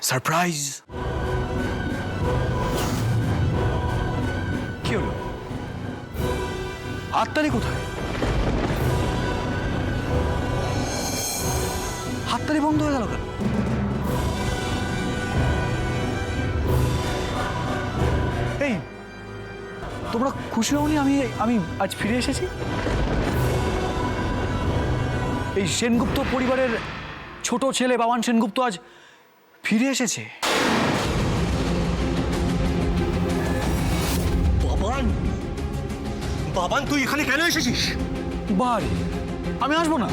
Surprise. কি হলো? হাততালি কোথায়? হাততালি বন্ধ হয়ে গেল কেন? এই তোমরা খুশি হওনি আমি আমি আজ ফিরে এসেছি? এই সেনগুপ্ত পরিবারের ছোট ছেলে বাবান সেনগুপ্ত আজ ফিরে এসেছে। বাবান, বাবান তুই এখানে কেন এসেছিস? বারে আমি আসবো না?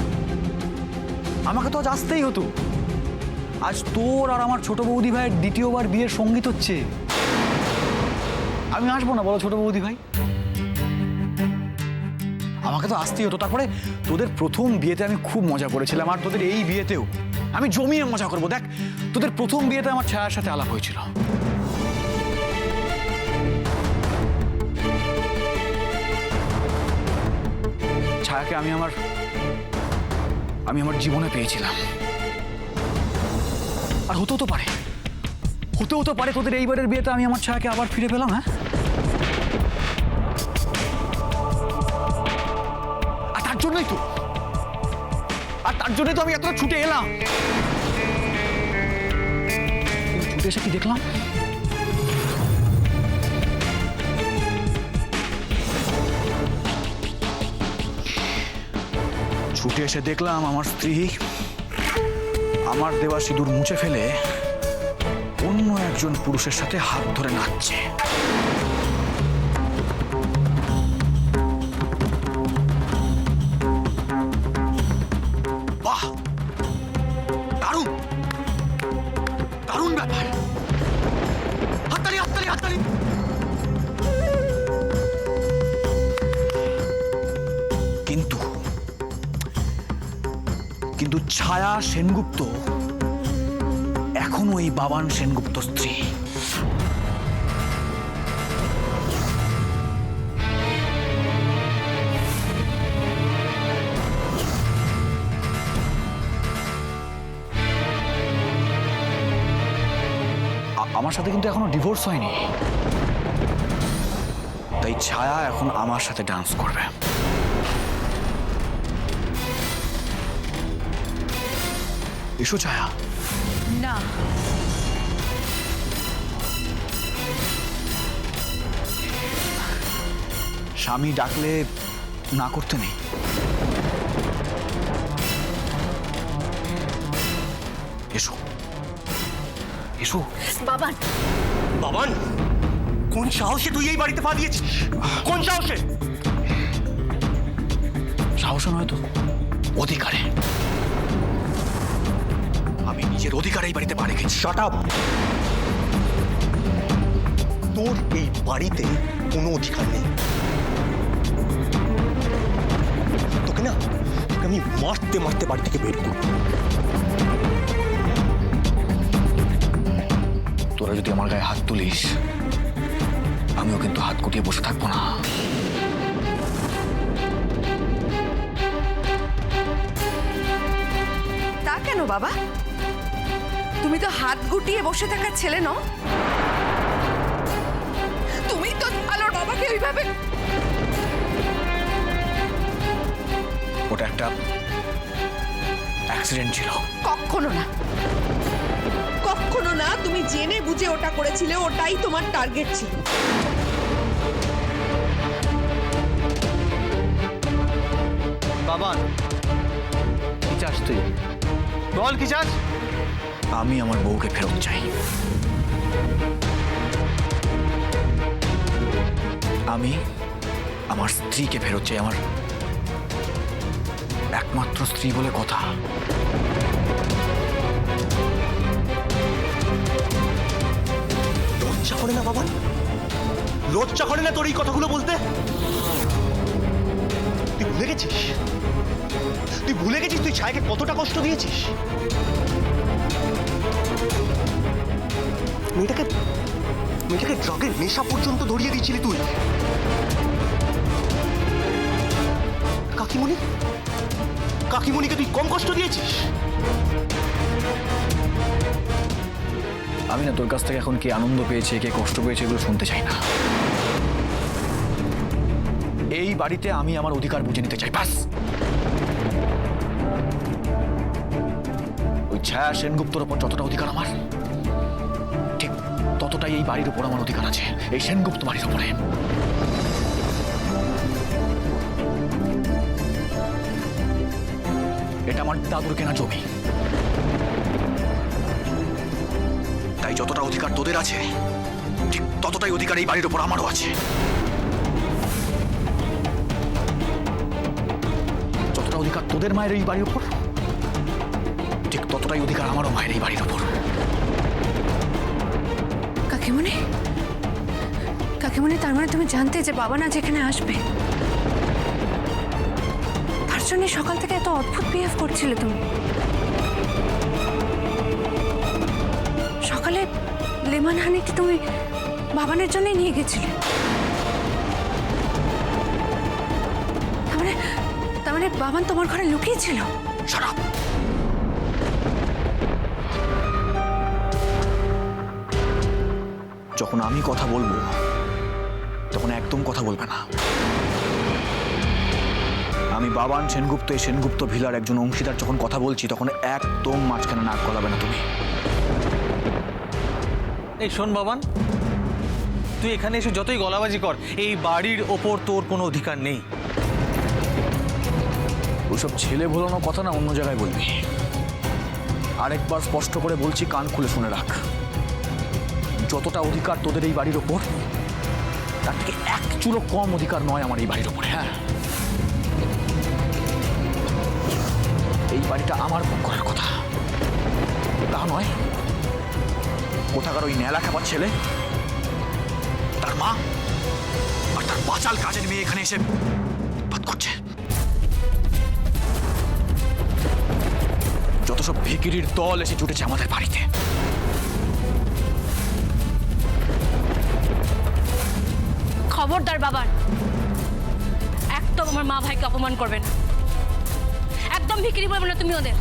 আমাকে তো আজ আসতেই হতো। আজ তোর আর আমার ছোট বৌদি ভাইয়ের দ্বিতীয়বার বিয়ের সঙ্গীত হচ্ছে। আমি আসবো না বলো ছোট বৌদি ভাই? আমাকে তো আসতেই হতো। তারপরে তোদের প্রথম বিয়েতে আমি খুব মজা করেছিলাম, আর তোদের এই বিয়েতেও আমি জমিয়ে মজা করবো। দেখ, তোদের প্রথম বিয়েতে আমার ছায়ার সাথে আলাপ হয়েছিল। ছায়াকে আমি আমার জীবনে পেয়েছিলাম। আর হতেও তো পারে তোদের এইবারের বিয়েতে আমি আমার ছায়াকে আবার ফিরে পেলাম। হ্যাঁ, আর তার জন্যই তো আমি এতটা ছুটে এলাম। ছুটে এসে কি দেখলাম? ছুটে এসে দেখলাম আমার স্ত্রী আমার দেওয়া সিঁদুর মুছে ফেলে অন্য একজন পুরুষের সাথে হাত ধরে নাচছে। বাহ, দারুণ দারুণ ব্যাপার। হাততালি হাততালি হাততালি। কিন্তু ছায়া সেনগুপ্ত এখনো এই বাবান সেনগুপ্ত স্ত্রী। আমার সাথে কিন্তু এখনো ডিভোর্স হয়নি, তাই ছায়া এখন আমার সাথে ডান্স করবে। এসো ছায়া। না, স্বামী ডাকলে না করতে নেই। এসো এসো। বাবান। বাবান, কোন সাহসে তুই এই বাড়িতে পা দিয়েছিস? কোন সাহসে? সাহস নয় তো, অধিকারে। আমি নিজের অধিকারে এই বাড়িতে পা রেখেছি। Shut up. তোর এই বাড়িতে কোনো অধিকার নেই। তোকে আমি মারতে মারতে বাড়ি থেকে বের করব। তোরা যদি আমার গায়ে হাত তুলিস, আমিও কিন্তু হাত গুটিয়ে বসে থাকবো না। তা কেন বাবা? তুমি তো হাত গুটিয়ে বসে থাকার ছেলে নও। তুমি তো আলোর বাবাকে ওইভাবে। ওটা একটা অ্যাক্সিডেন্ট ছিল। কখনো না, কখনো না। তুমি জেনে বুঝে ওটা করেছিলে, ওটাই তোমার টার্গেট ছিল। বাবান, কি চাস তুই? বল কি চাস? আমি আমার বউকে ফেরত চাই। আমি আমার স্ত্রীকে ফেরত চাই, আমার একমাত্র স্ত্রী বলে কথা। লজ্জা করে না বাবান? লজ্জা করে না তোর এই কথাগুলো বলতে? তুই ভুলে গেছিস তুই ছায়াকে কতটা কষ্ট দিয়েছিস? মেয়েটাকে ড্রাগের নেশা পর্যন্ত ধরিয়ে দিয়েছিলি তুই। কাকিমণিকে তুই কম কষ্ট দিয়েছিস? আমি না তোর কাছ থেকে এখন কে আনন্দ পেয়েছে কে কষ্ট পেয়েছে এগুলো শুনতে চাই না। এই বাড়িতে আমি আমার অধিকার বুঝে নিতে চাই, ব্যাস। ওই ছায়া সেনগুপ্তর উপর যতটা অধিকার আমার, ঠিক ততটাই এই বাড়ির উপর আমার অধিকার আছে, এই সেনগুপ্ত বাড়ির উপরে। এটা আমার দাদুর কেনা জমি, তাই যতটা অধিকার তোদের আছে ঠিক ততটাই অধিকার এই বাড়ির উপর আমারও আছে। যতটা অধিকার তোদের মায়ের এই বাড়ির উপর ঠিক ততটাই অধিকার আমারও মায়ের এই বাড়ির উপর। কাকিমণি, কাকিমণি, তার মানে তুমি জানতে যে বাবা না যেখানে আসবে, তার জন্য সকাল থেকে এত অদ্ভুত বিহেভ করছিলে তুমি। সকালে লেমন হানিটি তুমি বাবানের জন্যই নিয়ে গেছিলে। তার মানে বাবান তোমার ঘরে লুকিয়েছিল। Shut up! যখন আমি কথা বলবো তখন একদম কথা বলবে না। আমি বাবান সেনগুপ্ত, এই সেনগুপ্ত ভিলার একজন অংশীদার যখন কথা বলছি তখন একদম মাঝখানে নাক গলাবে না তুমি। এই শোন বাবান, তুই এখানে এসে যতই গলাবাজি কর, এই বাড়ির ওপর তোর কোনো অধিকার নেই। ওইসব ছেলে ভোলানো কথা না অন্য জায়গায় বলবি। আরেকবার স্পষ্ট করে বলছি, কান খুলে শুনে রাখ। যতটা অধিকার তোদের এই বাড়ির ওপর তার থেকে এক চুলো কম অধিকার নয় আমার এই বাড়ির ওপরে। হ্যাঁ, এই বাড়িটা আমার ভোগ করার কথা, তা নয় কোথাকার ওই নেলা খাবার ছেলে, তার মা আর তার বাচাল কাজের মেয়ে এখানে এসে উৎপাত করছে। যত সব ভিকিরির দল এসে জুটেছে আমাদের বাড়িতে। খবরদার বাবার, একদম আমার মা ভাইকে অপমান করবে না, একদম ভিকিরি বলবে না তুমি ওদের।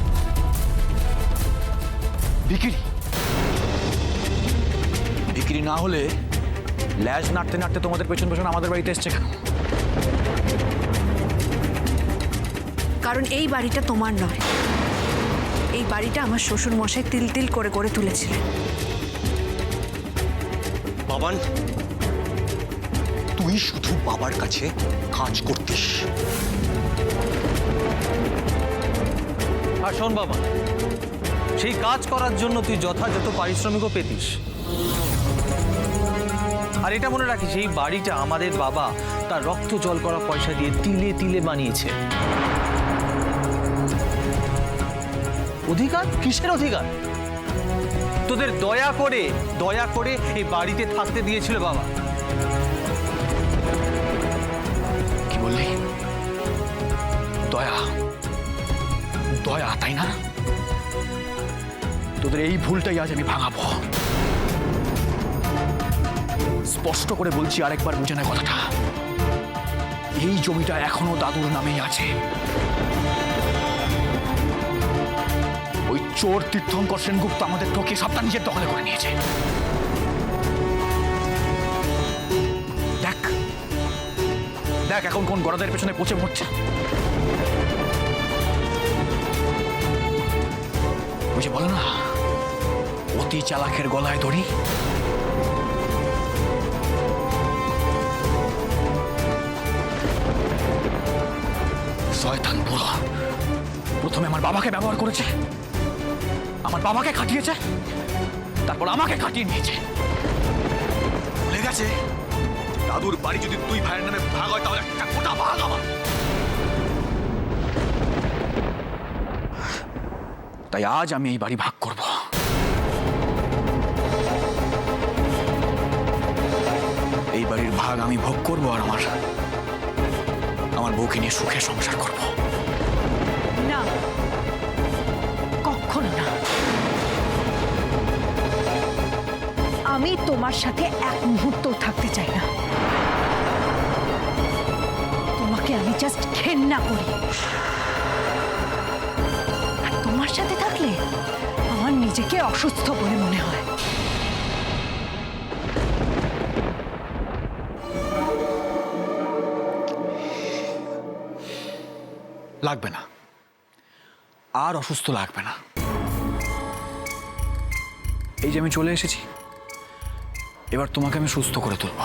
ভিকিরি ভিকিরি না হলে ল্যাজ নাড়তে নাড়তে তোমাদের পেছন পেছন আমাদের বাড়িতে এসছে কেন? কারণ এই বাড়িটা তোমার নয়, এই বাড়িটা আমার শ্বশুর মশাই তিল তিল করে করে তুলেছিলেন। বাবান, তুই শুধু বাবার কাছে কাজ করতিস। আর শোন বাবা, সেই কাজ করার জন্য তুই যথাযথ পারিশ্রমিকও পেতিস। আর এটা মনে রাখিস, এই বাড়িটা আমাদের বাবা তার রক্ত জল করা পয়সা দিয়ে তিলে তিলে বানিয়েছে। অধিকার? কিসের অধিকার? তোদের দয়া করে এই বাড়িতে থাকতে দিয়েছিল বাবা। কি বললি? দয়া? দয়া, তাই না? তোদের এই ভুলটাই আজ আমি ভাঙাবো। স্পষ্ট করে বলছি, আরেকবার বুঝে নেয় কথাটা। এই জমিটা এখনো দাদুর নামেই আছে। ওই চোর তীর্থঙ্কর সেনগুপ্ত আমাদের ঠকিয়ে সবটা নিজের দখলে করে নিয়েছে। দেখ দেখ এখন কোন গড়াদের পেছনে পচে মরছে। বুঝে বলো না, অতি চালাকের গলায় দড়ি। শয়তান বুড়ো প্রথমে আমার বাবাকে ব্যবহার করেছে, আমার বাবাকে খাটিয়েছে, তারপর আমাকে খাটিয়ে নিয়েছে। ভুলে গেছে দাদুর বাড়ি যদি দুই ভাইয়ের নামে ভাগ হয় তাহলে একটা গোটা ভাগ আমার। তাই আজ আমি এই বাড়ি ভাগ করব। এই বাড়ির ভাগ আমি ভোগ করবো আর আমার বউকে নিয়ে সুখে সংসার করব। না, কখনো না। আমি তোমার সাথে এক মুহূর্তও থাকতে চাই না। তোমাকে আমি জাস্ট ঘেন্না করি। আর তোমার সাথে থাকলে আমার নিজেকে অসুস্থ বলে মনে হয়। লাগবে না, আর অসুস্থ লাগবে না। এই যে আমি চলে এসেছি, এবার তোমাকে আমি সুস্থ করে তুলব।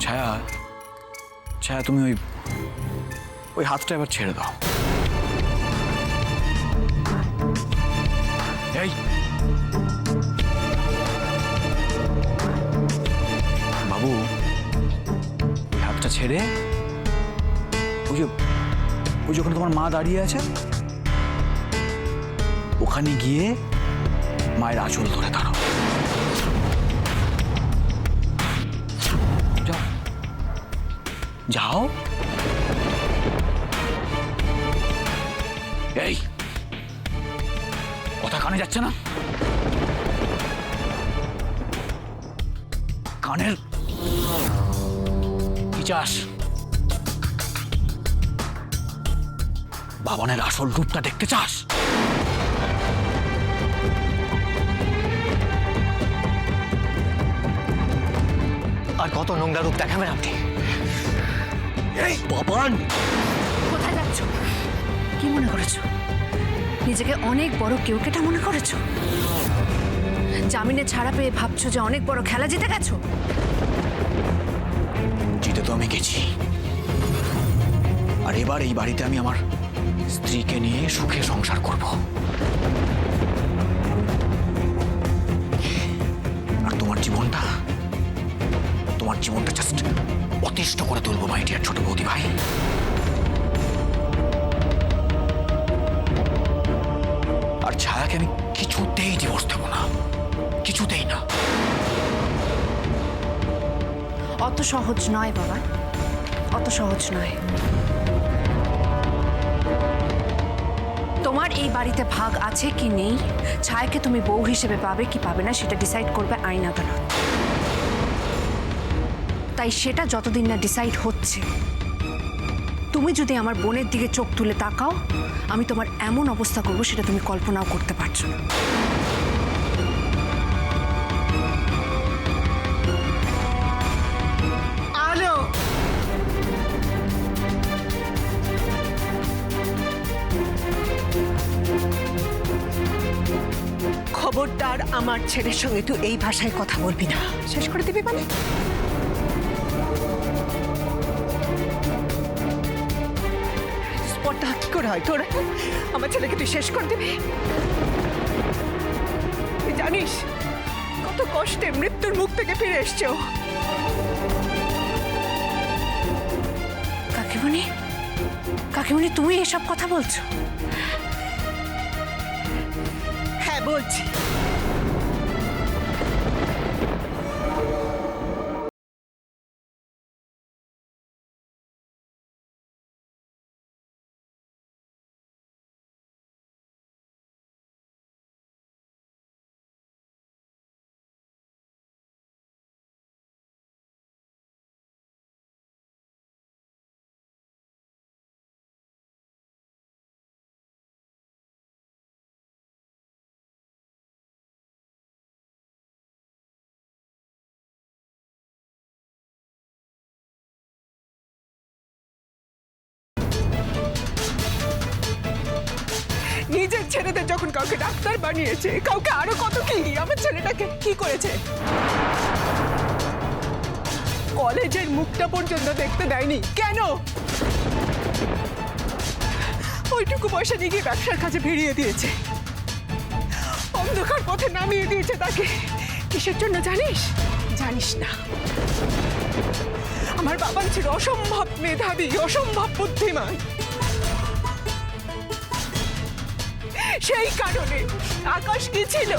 ছায়া, ছায়া, তুমি ওই হাতটা এবার ছেড়ে দাও। এই বাবু, ওই হাতটা ছেড়ে ওই যখন তোমার মা দাঁড়িয়ে আছে ওখানে গিয়ে মায়ের আঁচল ধরে দাঁড়াও। যাও যাও। এই কথা কানে যাচ্ছে না? কানের কি চাস? বাবানের আসল রূপটা দেখতে চাস? আর কত নোংরা রূপ দেখাবেন আপনি? এই বাবান, কোথায় যাচ্ছ? কি মনে করেছো? নিজেকে অনেক বড় কেউকেটা মনে করেছো? জামিনে ছাড়া পেয়ে ভাবছো যে অনেক বড় খেলা জিতে গেছো? জিতে তো আমি গেছি, আর এবার এই বাড়িতে আমি আমার স্ত্রীকে নিয়ে সুখে সংসার করব। আর তোমার জীবনটা জাস্ট অতিষ্ঠ করে তুলবো মাই ডিয়ার ছোট বৌদি ভাই। আর ছায়াকে আমি কিছুতেই ডিভোর্স দেবো না, কিছুতেই না। অত সহজ নয় বাবা, অত সহজ নয়। তোমার এই বাড়িতে ভাগ আছে কি নেই, ছায়াকে তুমি বউ হিসেবে পাবে কি পাবে না সেটা ডিসাইড করবে আইন আদালত। তাই সেটা যতদিন না ডিসাইড হচ্ছে, তুমি যদি আমার বোনের দিকে চোখ তুলে তাকাও, আমি তোমার এমন অবস্থা করবো সেটা তুমি কল্পনাও করতে পারছো না। আলো, খবরদার আমার ছেলের সঙ্গে তুই এই ভাষায় কথা বলবি না। শেষ করে দিবি মানে? স্পর্ধা কি করে হয় তোর? আমার ছেলেকে তুই শেষ করে দিবি? তুই জানিস কত কষ্টে মৃত্যুর মুখ থেকে ফিরে এসছে ও। কাকিমণি, কাকিমণি, তুমি এসব কথা বলছো? হ্যাঁ বলছি। নিজের ছেলেদের যখন কাউকে ডাক্তার বানিয়েছে, কাউকে আরো কত কি, আমার ছেলেটাকে কি করেছে? কলেজের মুখটা পর্যন্ত দেখতে দেয়নি। কেন? ওইটুকু পয়সা নিয়ে গিয়ে ব্যবসার কাজে ভিড়িয়ে দিয়েছে, অন্ধকার পথে নামিয়ে দিয়েছে তাকে। কিসের জন্য জানিস? জানিস না। আমার বাবা ছিল অসম্ভব মেধাবী, অসম্ভব বুদ্ধিমান। সেই কারণে আকাশ কি ছিল,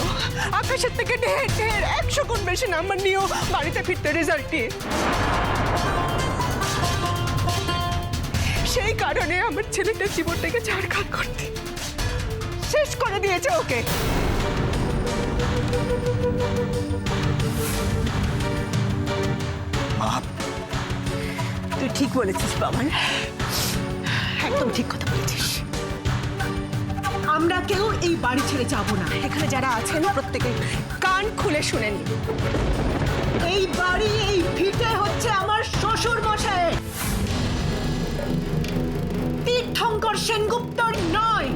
আকাশের থেকে ঢের ঢের 100 গুণ বেশি নাম্বার নিয়েও বাড়িতে ফিরতে রেজাল্ট দিয়ে। সেই কারণে আমার ছেলেটার জীবনটাকে ঝাড়খাড় করতে শেষ করে দিয়েছে ওকে। তুই ঠিক বলেছিস বাবা, একদম ঠিক কথা বলেছিস। আমরা কেউ এই বাড়ি ছেড়ে যাবো না। এখানে যারা আছেন প্রত্যেকে কান খুলে শুনে নিন। এই বাড়ি এই ভিটে হচ্ছে আমার শ্বশুর মশাই, তীর্থঙ্কর সেনগুপ্তর নয়।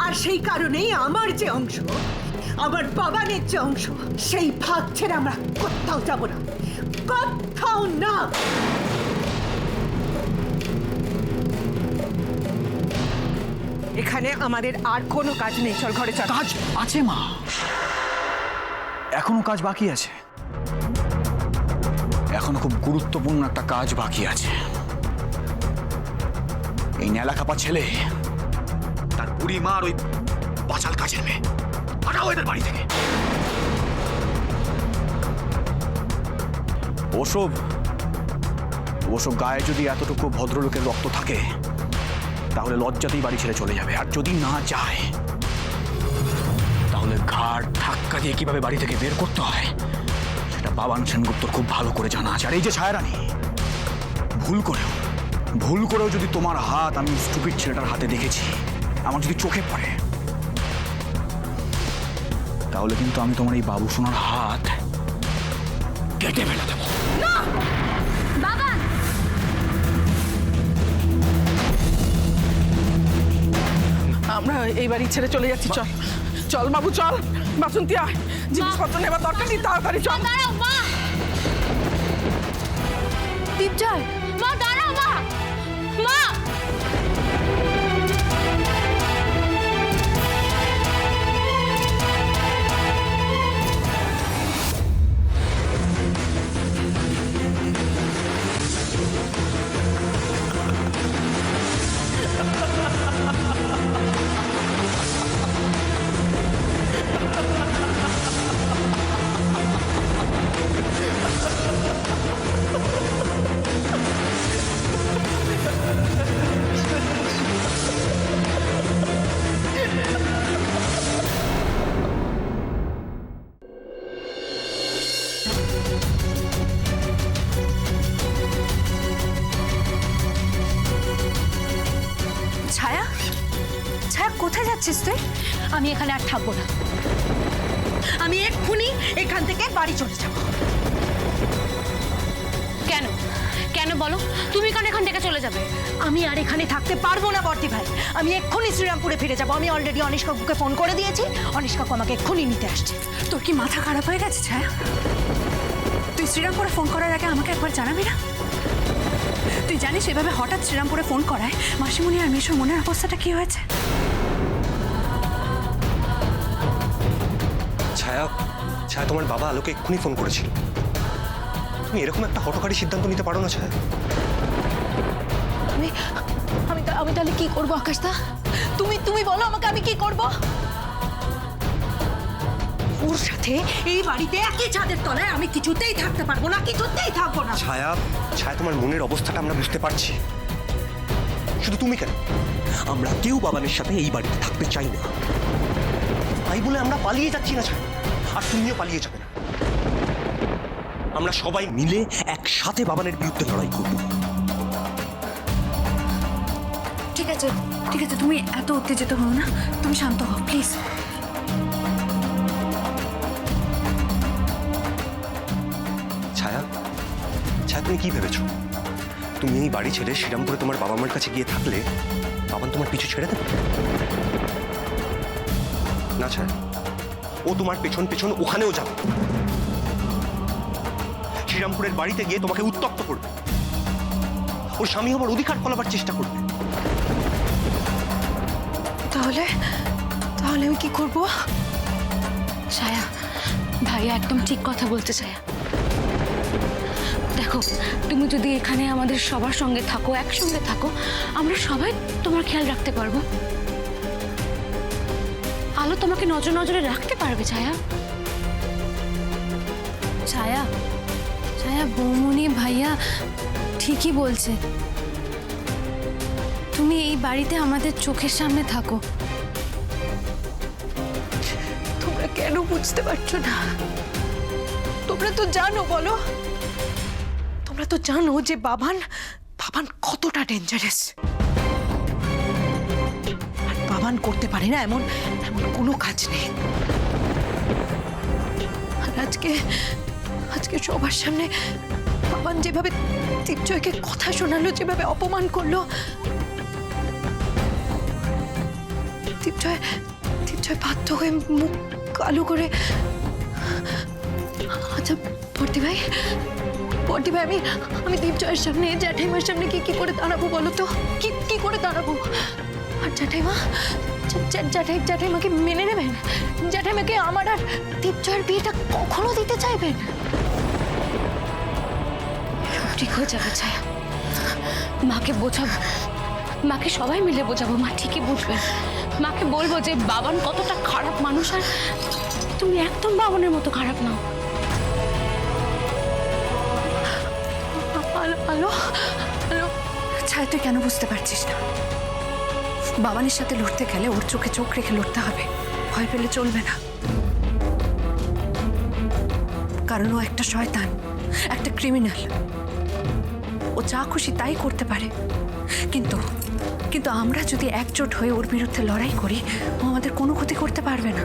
আর সেই কারণেই আমার যে অংশ, আমার বাবানের যে অংশ, সেই ভাগ ছেড়ে আমরা কোথাও যাব না, কোথাও না। এখানে আমাদের আর কোনো কাজ নেই, চল ঘরে চল। কাজ আছে মা, এখনো কাজ বাকি আছে, এখনো খুব গুরুত্বপূর্ণ একটা কাজ বাকি আছে। এই ন্যালাকাপা ছেলে, তার বুড়ি মার ওই বাচাল কাজের মেয়ে, হাঁটাও এদের বাড়ি থেকে। ওসব ওসব গায়ে যদি এতটুকু ভদ্রলোকের রক্ত থাকে, তাহলে লজ্জাতেই বাড়ি ছেড়ে চলে যাবে। আর যদি না যায়, তাহলে ঘাড় ধাক্কা দিয়ে কিভাবে বাড়ি থেকে বের করতে হয় সেটা বাবান সেনগুপ্তর খুব ভালো করে জানা আছে। আর এই যে ছায়ারানী, ভুল করেও যদি তোমার হাত আমি স্টুপিড ছেলেটার হাতে দেখেছি, আমার যদি চোখে পড়ে, তাহলে কিন্তু আমি তোমার এই বাবু সোনার হাত কেটে ফেলে দেবো। বাবান, আমরা এই বাড়ি ছেড়ে চলে যাচ্ছি, চল চল বাবু, চল। বাসন্তী আয়, জিনিসপত্র নেবার দরকার নেই, তাড়াতাড়ি চল। দাঁড়াও মা। দীপজয়, মা দাঁড়াও মা, মা। ছায়া, ছায়া কোথায় যাচ্ছিস তুই? আমি এখানে আর থাকবো না। আমি এক্ষুনি এখান থেকে বাড়ি চলে যাব। কেন কেন বলো, তুমি কেন এখান থেকে চলে যাবে? আমি আর এখানে থাকতে পারবো না বর্তি ভাই, আমি এক্ষুনি শ্রীরামপুরে ফিরে যাব। আমি অলরেডি অনিশ কাকুকে ফোন করে দিয়েছি, অনিশ কাকু আমাকে এক্ষুনি নিতে আসছে। তোর কি মাথা খারাপ হয়ে গেছে ছায়া? তুই শ্রীরামপুরে ফোন করার আগে আমাকে একবার জানাবি না? তুই জানিস এভাবে হঠাৎ শ্রীরামপুরে ফোন করায় মাসিমণি আর মিশুর মনের অবস্থাটা কি হয়েছে? ছায়া, ছায়া তোমার বাবা আলোকে এক্ষুনি ফোন করেছিল। তুমি এরকম একটা হঠকারী সিদ্ধান্ত নিতে পারো না ছায়া। আমি তাহলে কি করবো আকাশদা? তুমি বলো আমাকে, আমি কি করব? ওর সাথে এই বাড়িতে একই ছাদের তলায় আমি কিছুতেই থাকতে পারবো না, কিছুতেই থাকবো না। ছায়া, ছায়া তোমার মনের অবস্থাটা আমরা বুঝতে পারছি। শুধু তুমি কেন, আমরা কেউ বাবানের সাথে এই বাড়িতে থাকতে চাই না। তাই বলে আমরা পালিয়ে যাচ্ছি না ছায়া, আর তুমিও পালিয়ে যাবে না। আমরা সবাই মিলে একসাথে বাবানের বিরুদ্ধে লড়াই করব। ঠিক আছে ঠিক আছে, তুমি এত উত্তেজিত হও না, তুমি শান্ত হও প্লিজ। ছায়া, ছায়া তুমি কি ভেবেছো? তুমি এই বাড়ি ছেড়ে শ্রীরামপুরে তোমার বাবা মার কাছে গিয়ে থাকলে বাবান তোমার পিছু ছেড়ে দেবে না? ছায়া, ও তোমার পেছন পেছন ওখানেও যাবে। শ্রীরামপুরের বাড়িতে গিয়ে তোমাকে উত্তপ্ত করবে, ওর স্বামী হবার অধিকার ফলাবার চেষ্টা করবে। তাহলে আমি কি করব? ছায়া, ভাইয়া একদম ঠিক কথা বলতে। ছায়া দেখো, তুমি যদি এখানে আমাদের সবার সঙ্গে থাকো, একসঙ্গে থাকো, আমরা সবাই তোমার খেয়াল রাখতে পারবো। আলো তোমাকে নজর নজরে রাখতে পারবে। ছায়া, ছায়া, ছায়া, বৌমনি ভাইয়া ঠিকই বলছে। তুমি এই বাড়িতে আমাদের চোখের সামনে থাকো। তোমরা কেন বুঝতে পারছো না? তোমরা তো জানো, বলো, তোমরা তো জানো যে বাবান কতটা ডেঞ্জারাস। আর বাবান অপমান করতে পারে না এমন এমন কোনো কাজ নেই। আর আজকে সবার সামনে বাবান যেভাবে দীপজয়কে কথা শোনালো, যেভাবে অপমান করলো, দীপজয় বাধ্য হয়ে মুখ কালো করে। আচ্ছা বর্দি ভাই আমি দীপজয়ের সামনে, জ্যাঠাইমার সামনে কি করে দাঁড়াবো বলো তো? কি করে দাঁড়াবো? আর জ্যাঠাইমাকে মেনে নেবেন? জ্যাঠাইমাকে আমার আর দীপজয়ের বিয়েটা কখনো দিতে চাইবেন? ঠিক হয়ে যাবে ছায়া, মাকে বোঝাবো, মাকে সবাই মিলে বোঝাবো, মা ঠিকই বুঝবে। মাকে বলবো যে বাবান কতটা খারাপ মানুষ, আর তুমি একদম বাবানের মতো খারাপ নাও। আলো ছায়া, তুই কেন বুঝতে পারছিস না? বাবানের সাথে লড়তে গেলে ওর চোখে চোখ রেখে লড়তে হবে, ভয় পেলে চলবে না। কারণ ও একটা শয়তান, একটা ক্রিমিনাল। ও যা খুশি তাই করতে পারে, কিন্তু আমরা যদি একজোট হয়ে ওর বিরুদ্ধে লড়াই করি, ও আমাদের কোনো ক্ষতি করতে পারবে না।